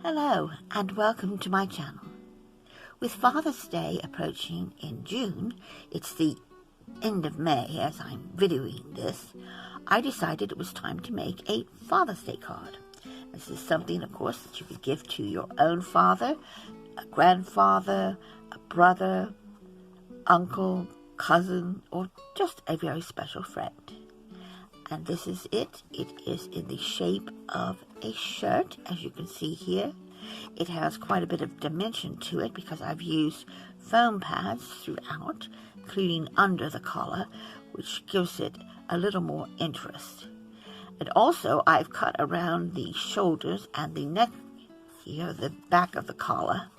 Hello and welcome to my channel. With Father's Day approaching in June, it's the end of May as I'm videoing this, I decided it was time to make a Father's Day card. This is something, of course, that you could give to your own father, a grandfather, a brother, uncle, cousin, or just a very special friend. And this is it. It is in the shape of a shirt, as you can see here. It has quite a bit of dimension to it because I've used foam pads throughout, including under the collar, which gives it a little more interest. And also I've cut around the shoulders and the neck here, the back of the collar,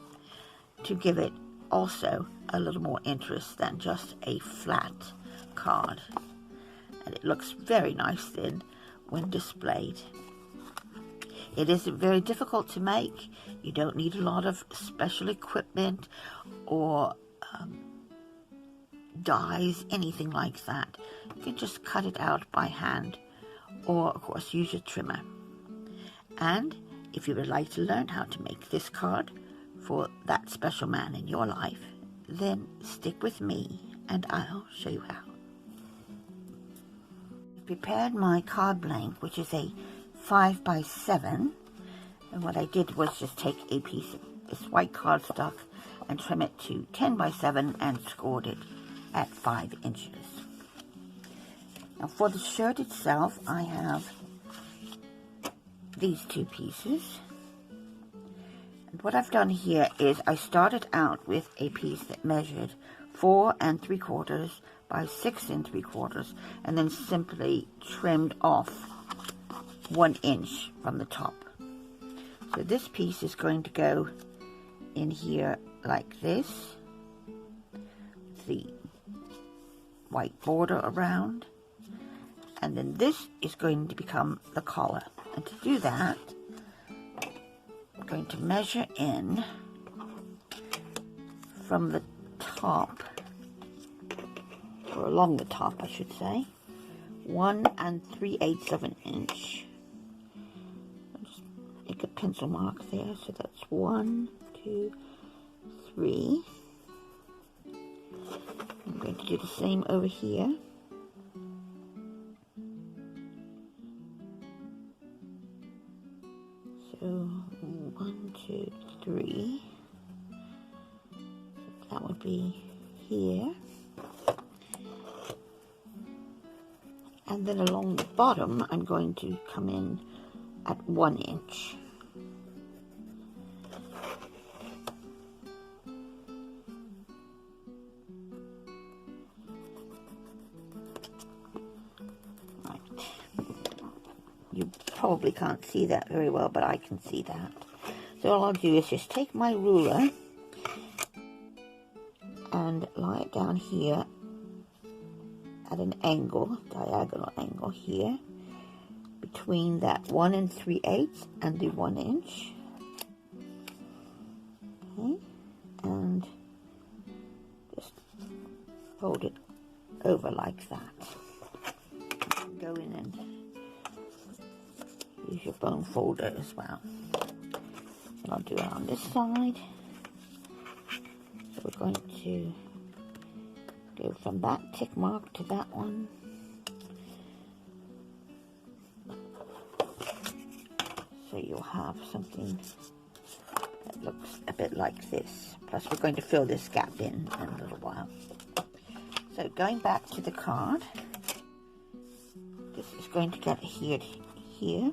to give it also a little more interest than just a flat card. And it looks very nice then when displayed. It isn't very difficult to make. You don't need a lot of special equipment or dyes, anything like that. You can just cut it out by hand or, of course, use your trimmer. And if you would like to learn how to make this card for that special man in your life, then stick with me and I'll show you how. Prepared my card blank, which is a 5x7, and what I did was just take a piece of this white cardstock and trim it to 10x7 and scored it at 5 inches. Now for the shirt itself, I have these two pieces, and what I've done here is I started out with a piece that measured 4 3/4 by 6 3/4, and then simply trimmed off 1 inch from the top. So this piece is going to go in here like this, with the white border around, and then this is going to become the collar. And to do that, I'm going to measure in from the top, or along the top I should say, 1 3/8 of an inch. I'll just make a pencil mark there, so that's 1, 2, 3. I'm going to do the same over here. So 1, 2, 3. That would be here. And then along the bottom, I'm going to come in at 1 inch. Right. You probably can't see that very well, but I can see that. So all I'll do is just take my ruler and lie it down here at an angle, diagonal angle here, between that 1 3/8 and the 1 inch. Okay, and just fold it over like that. Go in and use your bone folder as well. And I'll do it on this side. So we're going to go from that tick mark to that one. So you'll have something that looks a bit like this. Plus we're going to fill this gap in a little while. So going back to the card, this is going to get adhered here.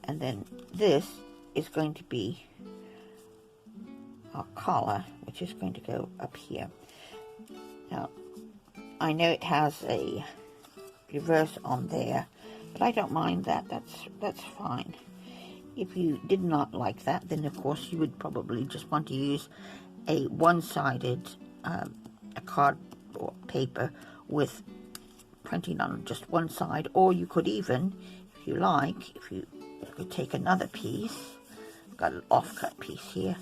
And then this is going to be our collar, which is going to go up here. Now, I know it has a reverse on there, but I don't mind that. That's fine. If you did not like that, then of course you would probably just want to use a one-sided a card or paper with printing on just one side, or you could even, if you like, if you could take another piece, got an offcut piece here,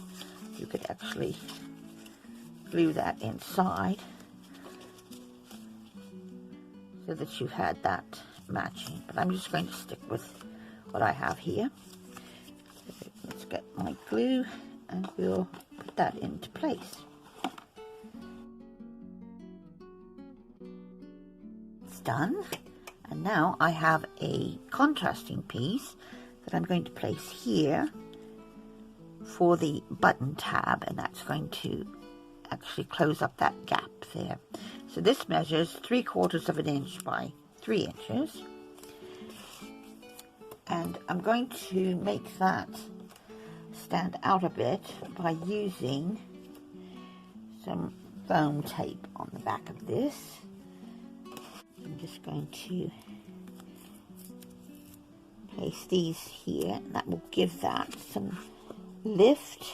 you could actually glue that inside so that you had that matching. But I'm just going to stick with what I have here. get my glue and we'll put that into place. It's done, and now I have a contrasting piece that I'm going to place here for the button tab, and that's going to actually close up that gap there. So this measures 3/4 of an inch by 3 inches, and I'm going to make that stand out a bit by using some foam tape on the back of this. I'm just going to place these here, and that will give that some lift,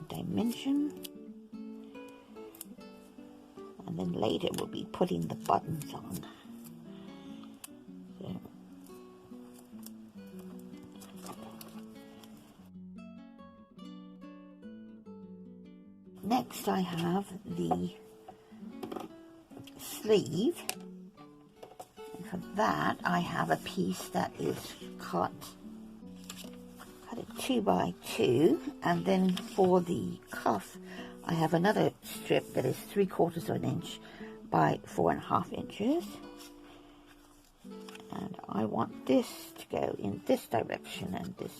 dimension, and then later we'll be putting the buttons on. So, next I have the sleeve, and for that I have a piece that is cut it 2 by 2, and then for the cuff I have another strip that is 3/4 of an inch by 4.5 inches, and I want this to go in this direction and this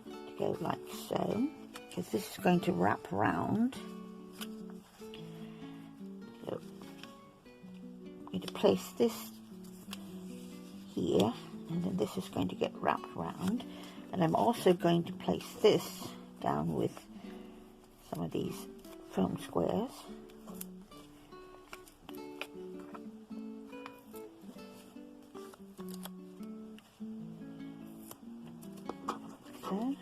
to go like so, because this is going to wrap around. So I'm going to place this here, and then this is going to get wrapped around, and I'm also going to place this down with some of these foam squares. So.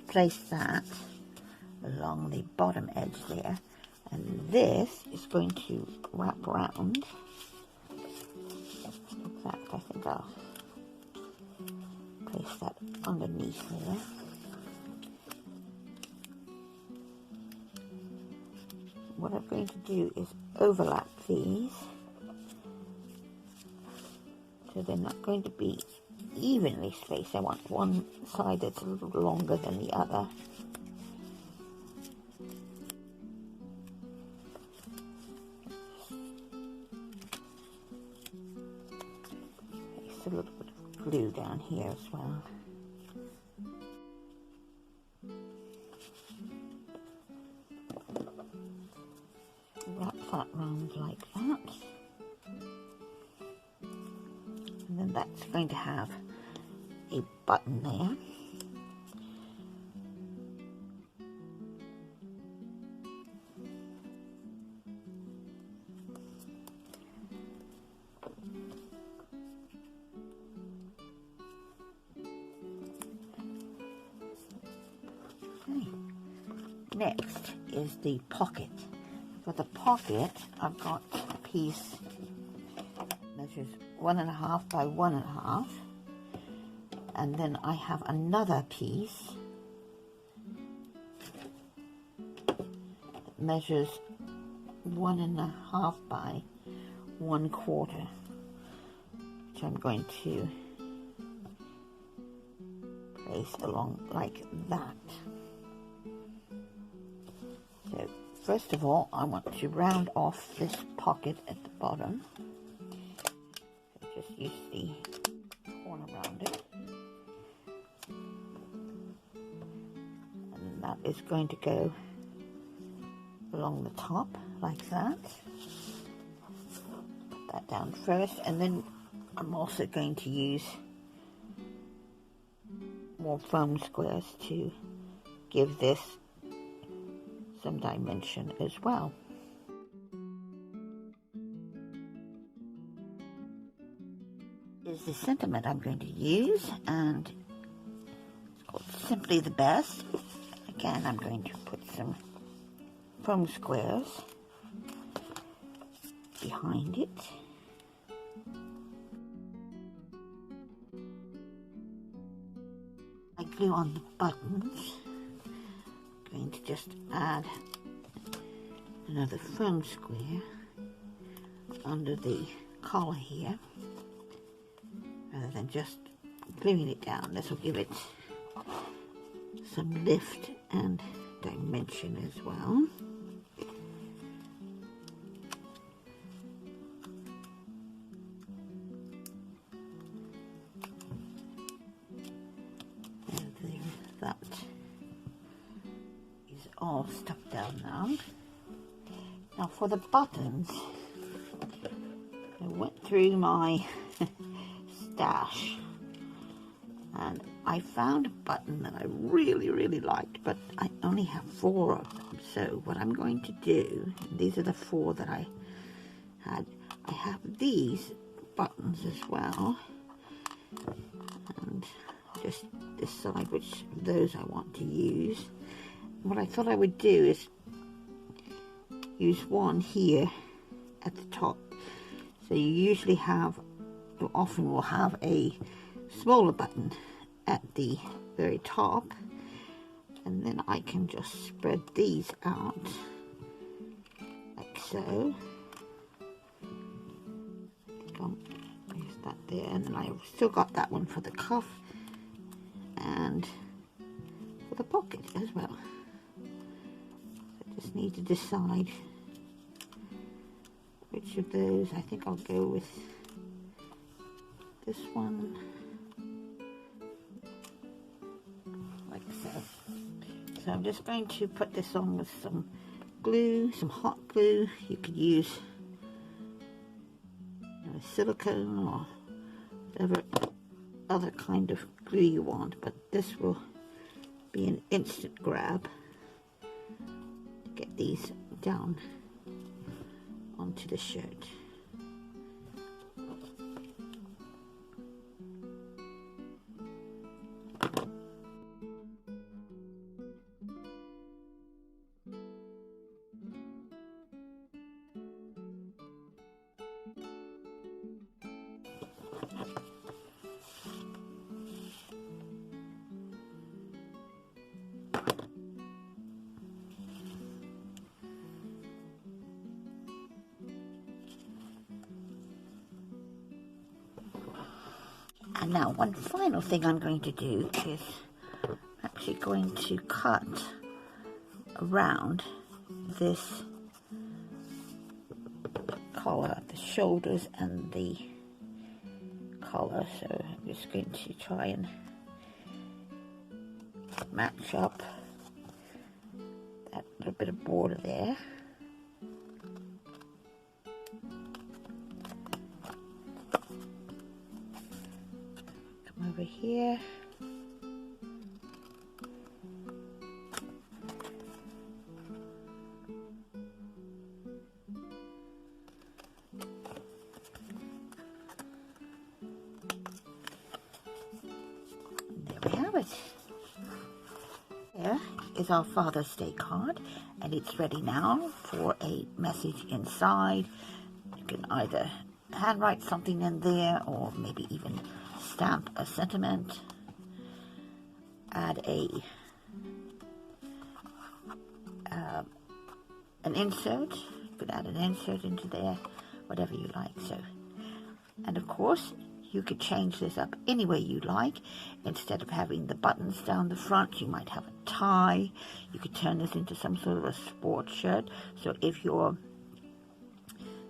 Place that along the bottom edge there, and this is going to wrap around. In fact, I think I'll place that underneath there. What I'm going to do is overlap these, so they're not going to be evenly spaced. I want one side that's a little longer than the other. Place a little bit of glue down here as well. Wrap that round like that. And then that's going to have a button there. Okay. Next is the pocket. For the pocket, I've got a piece that measures 1.5 by 1.5. And then I have another piece that measures 1.5 by 1/4, which I'm going to place along like that. So first of all, I want to round off this pocket at the bottom. So just use the corner around it. That is going to go along the top like that. Put that down first, and then I'm also going to use more foam squares to give this some dimension as well. Is the sentiment I'm going to use, and it's called Simply the Best. Again, I'm going to put some foam squares behind it. I glue on the buttons. I'm going to just add another foam square under the collar here, rather than just gluing it down. This will give it some lift and dimension as well. And there, that is all stuck down now. Now for the buttons, I went through my stash and I found a button that I really liked, but I only have 4 of them. So what I'm going to do, and these are the 4 that I had, I have these buttons as well, and just decide which of those I want to use. What I thought I would do is use one here at the top. So you often will have a smaller button at the very top, and then I can just spread these out like so. There's that there, and then I've still got that one for the cuff and for the pocket as well. So I just need to decide which of those. I think I'll go with this one, like so. So I'm just going to put this on with some glue, some hot glue. You could use silicone or whatever other kind of glue you want, but this will be an instant grab to get these down onto the shirt. And now one final thing I'm going to do is I'm actually going to cut around this collar, the shoulders and the collar. So I'm just going to try and match up that little bit of border there. Over here, there we have it. There is our Father's Day card, and it's ready now for a message inside. You can either handwrite something in there, or maybe even stamp a sentiment, add an insert. You could add an insert into there, whatever you like. So, and of course you could change this up any way you like. Instead of having the buttons down the front, you might have a tie. You could turn this into some sort of a sports shirt. So if your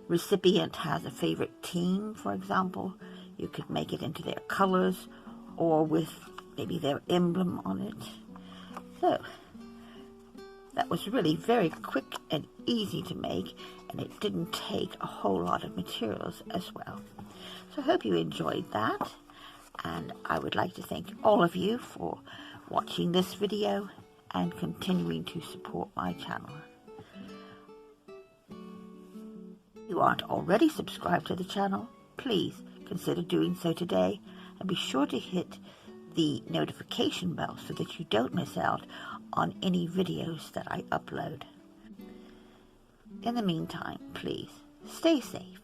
recipient has a favorite team, for example, you could make it into their colors or with maybe their emblem on it. So that was really very quick and easy to make, and it didn't take a whole lot of materials as well. So I hope you enjoyed that, And I would like to thank all of you for watching this video and continuing to support my channel. If you aren't already subscribed to the channel, please consider doing so today, and be sure to hit the notification bell so that you don't miss out on any videos that I upload. In the meantime, please stay safe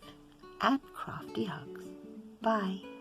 and crafty hugs. Bye.